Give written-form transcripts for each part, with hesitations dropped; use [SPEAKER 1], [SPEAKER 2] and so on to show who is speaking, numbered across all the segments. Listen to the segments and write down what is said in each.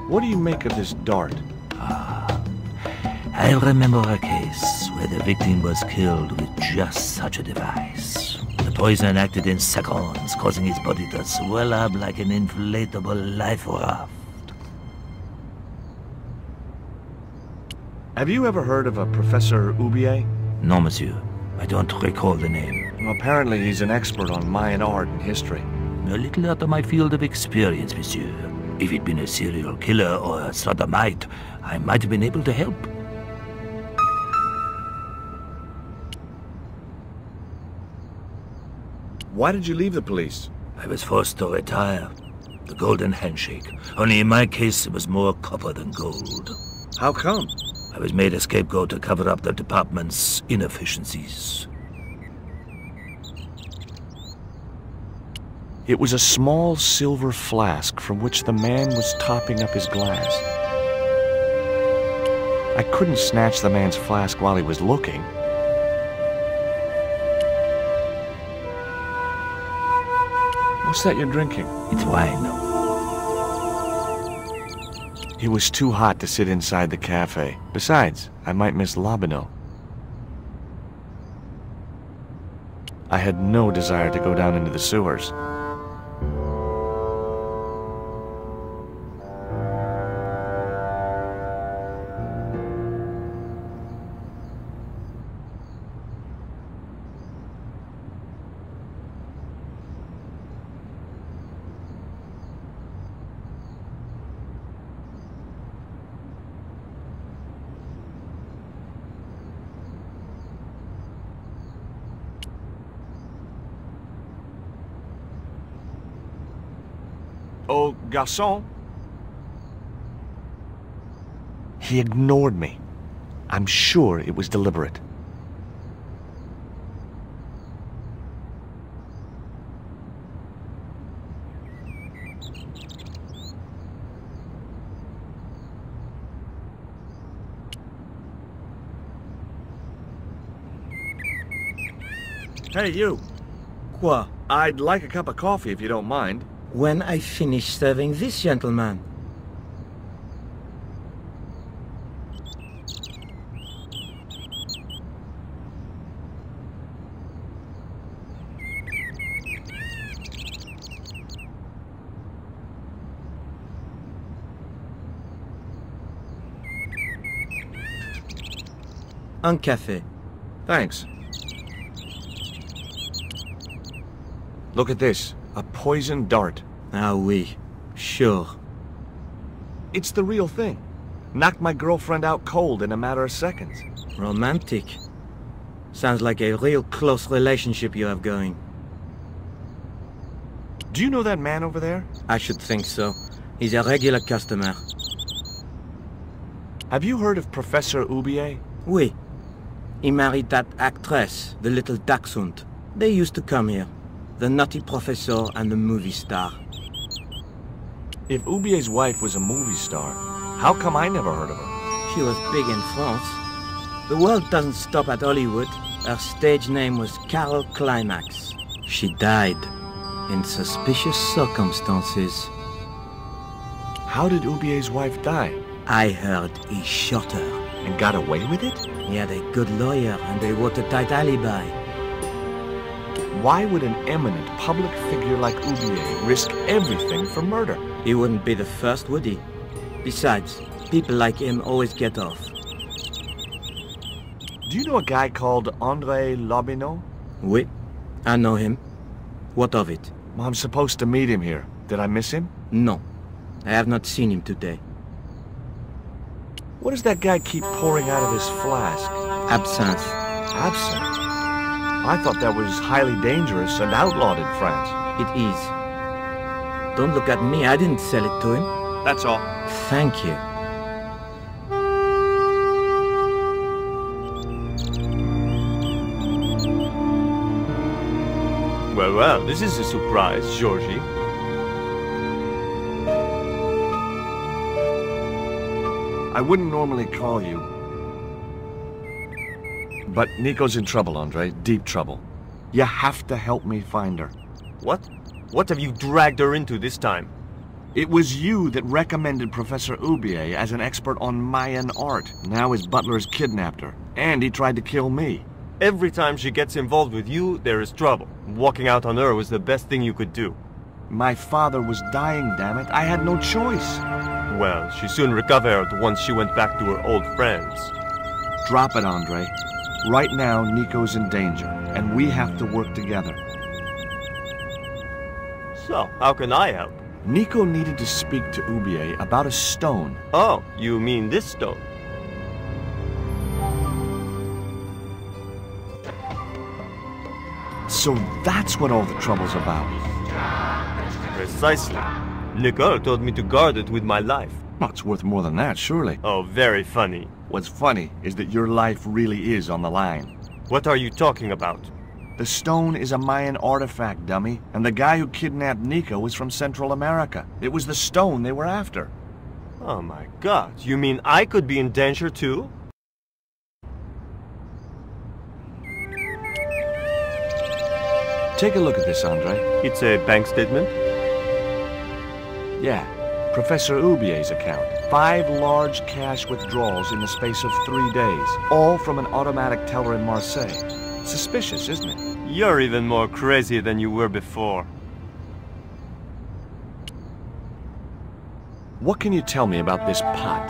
[SPEAKER 1] What do you make of this dart?
[SPEAKER 2] I remember a case where the victim was killed with just such a device. The poison acted in seconds, causing his body to swell up like an inflatable life raft.
[SPEAKER 1] Have you ever heard of a Professor Oubier?
[SPEAKER 2] No, monsieur. I don't recall the name.
[SPEAKER 1] Well, apparently he's an expert on Mayan art and history.
[SPEAKER 2] A little out of my field of experience, monsieur. If he'd been a serial killer or a sodomite, I might have been able to help.
[SPEAKER 1] Why did you leave the police?
[SPEAKER 2] I was forced to retire. The golden handshake. Only in my case, it was more copper than gold.
[SPEAKER 1] How come?
[SPEAKER 2] I was made a scapegoat to cover up the department's inefficiencies.
[SPEAKER 1] It was a small silver flask from which the man was topping up his glass. I couldn't snatch the man's flask while he was looking. What's that you're drinking?
[SPEAKER 2] It's wine.
[SPEAKER 1] It was too hot to sit inside the cafe. Besides, I might miss Labino. I had no desire to go down into the sewers. Oh, garçon? He ignored me. I'm sure it was deliberate. Hey, you.
[SPEAKER 3] Quoi?
[SPEAKER 1] I'd like a cup of coffee if you don't mind.
[SPEAKER 3] When I finish serving this gentleman. Un café.
[SPEAKER 1] Thanks. Look at this. A poison dart.
[SPEAKER 3] Ah oui, sure.
[SPEAKER 1] It's the real thing. Knocked my girlfriend out cold in a matter of seconds.
[SPEAKER 3] Romantic. Sounds like a real close relationship you have going.
[SPEAKER 1] Do you know that man over there?
[SPEAKER 3] I should think so. He's a regular customer.
[SPEAKER 1] Have you heard of Professor Oubier?
[SPEAKER 3] Oui. He married that actress, the little dachshund. They used to come here. The nutty professor and the movie star.
[SPEAKER 1] If Oubier's wife was a movie star, how come I never heard of her?
[SPEAKER 3] She was big in France. The world doesn't stop at Hollywood. Her stage name was Carol Climax. She died in suspicious circumstances.
[SPEAKER 1] How did Oubier's wife die?
[SPEAKER 3] I heard he shot her.
[SPEAKER 1] And got away with it?
[SPEAKER 3] He had a good lawyer and a watertight alibi.
[SPEAKER 1] Why would an eminent public figure like Oubier risk everything for murder?
[SPEAKER 3] He wouldn't be the first, would he? Besides, people like him always get off.
[SPEAKER 1] Do you know a guy called André Lobineau?
[SPEAKER 3] Oui, I know him. What of it?
[SPEAKER 1] Well, I'm supposed to meet him here. Did I miss him?
[SPEAKER 3] No, I have not seen him today.
[SPEAKER 1] What does that guy keep pouring out of his flask?
[SPEAKER 3] Absinthe.
[SPEAKER 1] Absinthe? I thought that was highly dangerous and outlawed in France.
[SPEAKER 3] It is. Don't look at me, I didn't sell it to him.
[SPEAKER 1] That's all.
[SPEAKER 3] Thank you.
[SPEAKER 4] Well, well, this is a surprise, Georgie.
[SPEAKER 1] I wouldn't normally call you. But Nico's in trouble, Andre. Deep trouble. You have to help me find her.
[SPEAKER 4] What? What have you dragged her into this time?
[SPEAKER 1] It was you that recommended Professor Oubier as an expert on Mayan art. Now his butler's kidnapped her, and he tried to kill me.
[SPEAKER 4] Every time she gets involved with you, there is trouble. Walking out on her was the best thing you could do.
[SPEAKER 1] My father was dying, damn it. I had no choice.
[SPEAKER 4] Well, she soon recovered once she went back to her old friends.
[SPEAKER 1] Drop it, Andre. Right now, Nico's in danger, and we have to work together.
[SPEAKER 4] So, how can I help?
[SPEAKER 1] Nico needed to speak to Oubier about a stone.
[SPEAKER 4] Oh, you mean this stone?
[SPEAKER 1] So that's what all the trouble's about.
[SPEAKER 4] Precisely. Nicole told me to guard it with my life.
[SPEAKER 1] Well, it's worth more than that, surely.
[SPEAKER 4] Oh, very funny.
[SPEAKER 1] What's funny is that your life really is on the line.
[SPEAKER 4] What are you talking about?
[SPEAKER 1] The stone is a Mayan artifact, dummy, and the guy who kidnapped Nico was from Central America. It was the stone they were after.
[SPEAKER 4] Oh my god, you mean I could be in danger too?
[SPEAKER 1] Take a look at this, Andre.
[SPEAKER 4] It's a bank statement?
[SPEAKER 1] Yeah, Professor Oubier's account. 5 large cash withdrawals in the space of 3 days, all from an automatic teller in Marseille. Suspicious, isn't it?
[SPEAKER 4] You're even more crazy than you were before.
[SPEAKER 1] What can you tell me about this pot?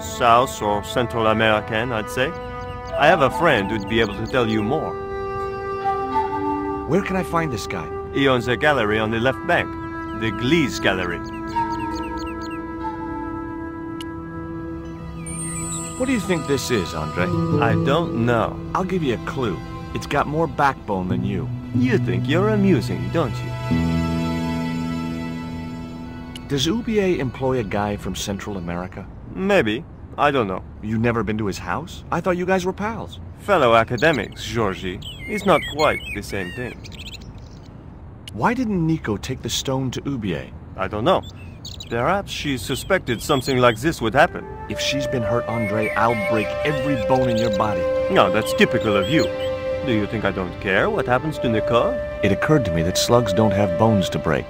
[SPEAKER 4] South or Central American, I'd say. I have a friend who'd be able to tell you more.
[SPEAKER 1] Where can I find this guy?
[SPEAKER 4] He owns a gallery on the left bank. The Gliese Gallery.
[SPEAKER 1] What do you think this is, Andre?
[SPEAKER 4] I don't know.
[SPEAKER 1] I'll give you a clue. It's got more backbone than you.
[SPEAKER 4] You think you're amusing, don't you?
[SPEAKER 1] Does Oubier employ a guy from Central America?
[SPEAKER 4] Maybe. I don't know.
[SPEAKER 1] You never been to his house? I thought you guys were pals.
[SPEAKER 4] Fellow academics, Georgie. It's not quite the same thing.
[SPEAKER 1] Why didn't Nico take the stone to Oubier?
[SPEAKER 4] I don't know. Perhaps she suspected something like this would happen.
[SPEAKER 1] If she's been hurt, Andre, I'll break every bone in your body.
[SPEAKER 4] No, that's typical of you. Do you think I don't care what happens to Nicole?
[SPEAKER 1] It occurred to me that slugs don't have bones to break,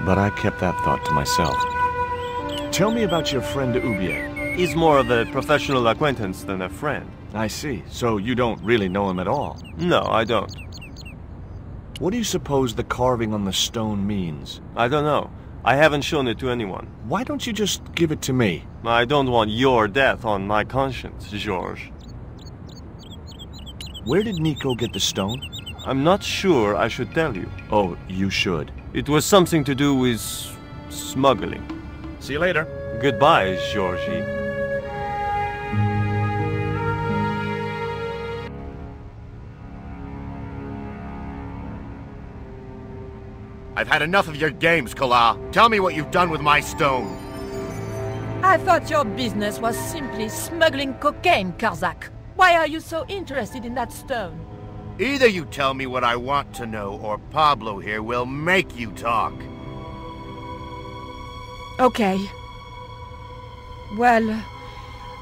[SPEAKER 1] but I kept that thought to myself. Tell me about your friend Oubier.
[SPEAKER 4] He's more of a professional acquaintance than a friend.
[SPEAKER 1] I see. So you don't really know him at all?
[SPEAKER 4] No, I don't.
[SPEAKER 1] What do you suppose the carving on the stone means?
[SPEAKER 4] I don't know. I haven't shown it to anyone.
[SPEAKER 1] Why don't you just give it to me?
[SPEAKER 4] I don't want your death on my conscience, George.
[SPEAKER 1] Where did Nico get the stone?
[SPEAKER 4] I'm not sure I should tell you.
[SPEAKER 1] Oh, you should.
[SPEAKER 4] It was something to do with smuggling.
[SPEAKER 1] See you later.
[SPEAKER 4] Goodbye, Georgie.
[SPEAKER 5] I've had enough of your games, Kala. Tell me what you've done with my stone.
[SPEAKER 6] I thought your business was simply smuggling cocaine, Karzak. Why are you so interested in that stone?
[SPEAKER 5] Either you tell me what I want to know, or Pablo here will make you talk.
[SPEAKER 6] Okay. Well,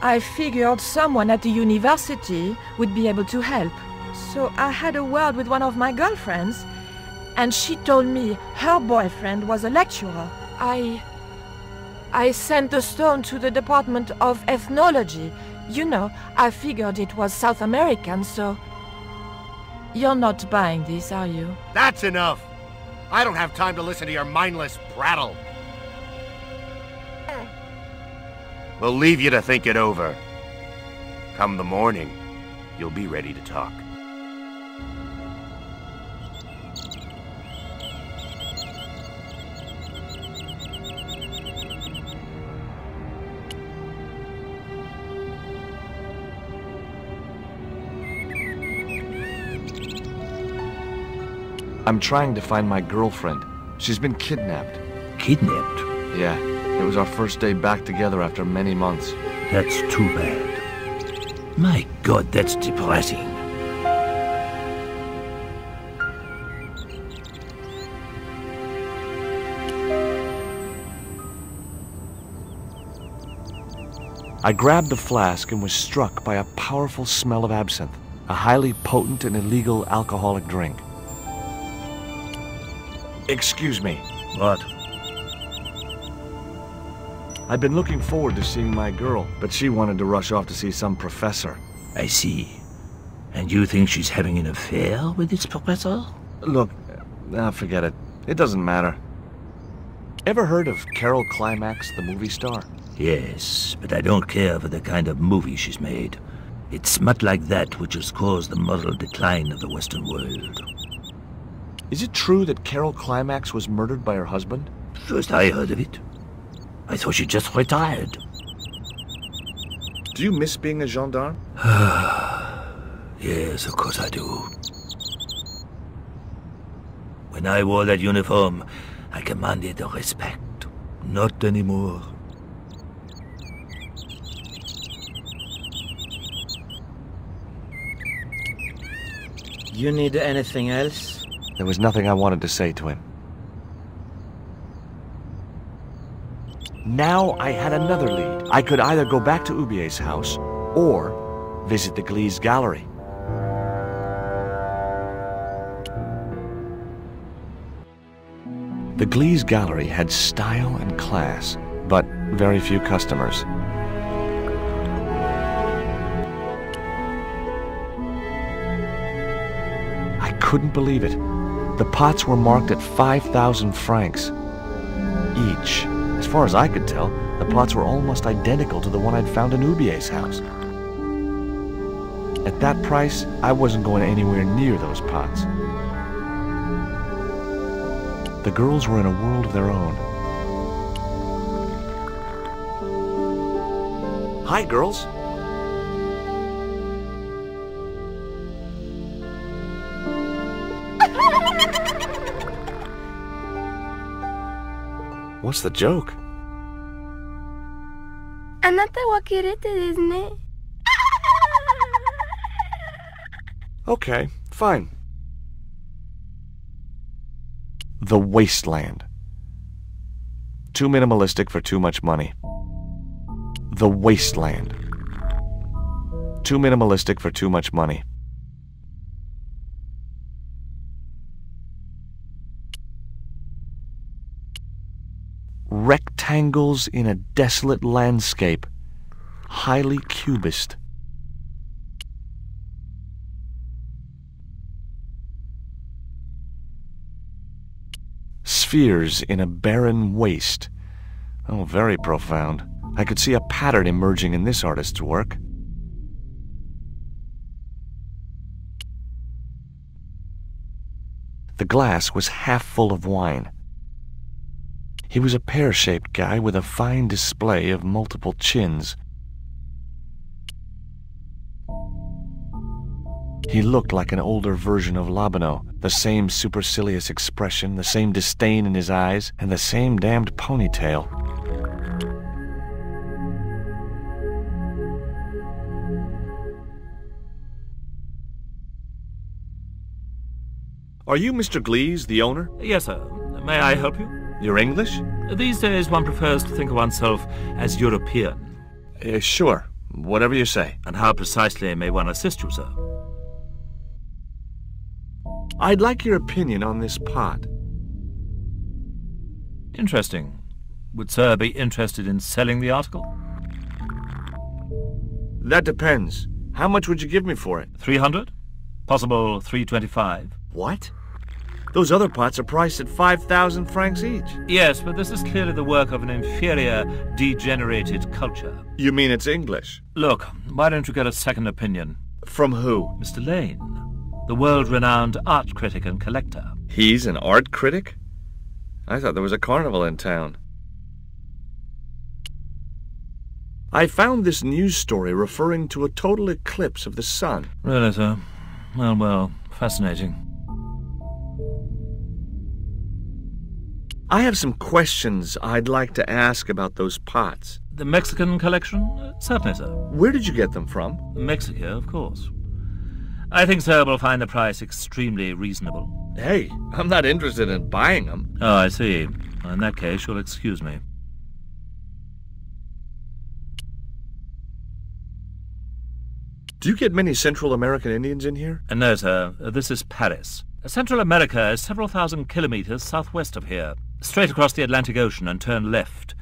[SPEAKER 6] I figured someone at the university would be able to help. So I had a word with one of my girlfriends, and she told me her boyfriend was a lecturer. I sent the stone to the Department of Ethnology. You know, I figured it was South American, so... You're not buying this, are you?
[SPEAKER 5] That's enough! I don't have time to listen to your mindless prattle. We'll leave you to think it over. Come the morning, you'll be ready to talk.
[SPEAKER 1] I'm trying to find my girlfriend. She's been kidnapped.
[SPEAKER 2] Kidnapped?
[SPEAKER 1] Yeah, it was our first day back together after many months.
[SPEAKER 2] That's too bad. My God, that's depressing.
[SPEAKER 1] I grabbed the flask and was struck by a powerful smell of absinthe, a highly potent and illegal alcoholic drink. Excuse me.
[SPEAKER 2] What?
[SPEAKER 1] I've been looking forward to seeing my girl, but she wanted to rush off to see some professor.
[SPEAKER 2] I see. And you think she's having an affair with this professor?
[SPEAKER 1] Look, forget it. It doesn't matter. Ever heard of Carol Climax, the movie star?
[SPEAKER 2] Yes, but I don't care for the kind of movie she's made. It's smut like that which has caused the moral decline of the Western world.
[SPEAKER 1] Is it true that Carol Climax was murdered by her husband?
[SPEAKER 2] First I heard of it. I thought she just retired.
[SPEAKER 1] Do you miss being a gendarme?
[SPEAKER 2] Yes, of course I do. When I wore that uniform, I commanded respect. Not anymore.
[SPEAKER 3] You need anything else?
[SPEAKER 1] There was nothing I wanted to say to him. Now I had another lead. I could either go back to Ubier's house or visit the Glee's gallery. The Glee's gallery had style and class, but very few customers. I couldn't believe it. The pots were marked at 5,000 francs each. As far as I could tell, the pots were almost identical to the one I'd found in Ubier's house. At that price, I wasn't going anywhere near those pots. The girls were in a world of their own. Hi, girls. What's the joke?
[SPEAKER 7] あなたはキレてですね。
[SPEAKER 1] Okay, fine. The Wasteland. Too minimalistic for too much money. The Wasteland. Too minimalistic for too much money. Rectangles in a desolate landscape. Highly cubist. Spheres in a barren waste. Oh, very profound. I could see a pattern emerging in this artist's work. The glass was half full of wine. He was a pear-shaped guy with a fine display of multiple chins. He looked like an older version of Labano, the same supercilious expression, the same disdain in his eyes, and the same damned ponytail. Are you Mr. Glees, the owner?
[SPEAKER 2] Yes, sir. May I help you?
[SPEAKER 1] You're English?
[SPEAKER 2] These days one prefers to think of oneself as European.
[SPEAKER 1] Sure. Whatever you say.
[SPEAKER 2] And how precisely may one assist you, sir?
[SPEAKER 1] I'd like your opinion on this pot.
[SPEAKER 2] Interesting. Would sir be interested in selling the article?
[SPEAKER 1] That depends. How much would you give me for it?
[SPEAKER 2] 300? Possible 325?
[SPEAKER 1] What? Those other pots are priced at 5,000 francs each.
[SPEAKER 2] Yes, but this is clearly the work of an inferior, degenerated culture.
[SPEAKER 1] You mean it's English?
[SPEAKER 2] Look, why don't you get a second opinion?
[SPEAKER 1] From who?
[SPEAKER 2] Mr. Lane, the world-renowned art critic and collector.
[SPEAKER 1] He's an art critic? I thought there was a carnival in town. I found this news story referring to a total eclipse of the sun.
[SPEAKER 2] Really, sir? Well, fascinating.
[SPEAKER 1] I have some questions I'd like to ask about those pots.
[SPEAKER 2] The Mexican collection? Certainly, sir.
[SPEAKER 1] Where did you get them from?
[SPEAKER 2] Mexico, of course. I think sir will find the price extremely reasonable.
[SPEAKER 1] Hey, I'm not interested in buying them.
[SPEAKER 2] Oh, I see. Well, in that case, you'll excuse me.
[SPEAKER 1] Do you get many Central American Indians in here?
[SPEAKER 2] No, sir. This is Paris. Central America is several thousand kilometers southwest of here. Straight across the Atlantic Ocean and turn left.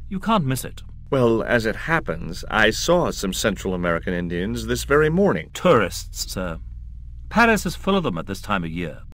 [SPEAKER 8] You can't miss it.
[SPEAKER 1] Well, as it happens, I saw some Central American Indians this very morning.
[SPEAKER 8] Tourists, sir. Paris is full of them at this time of year.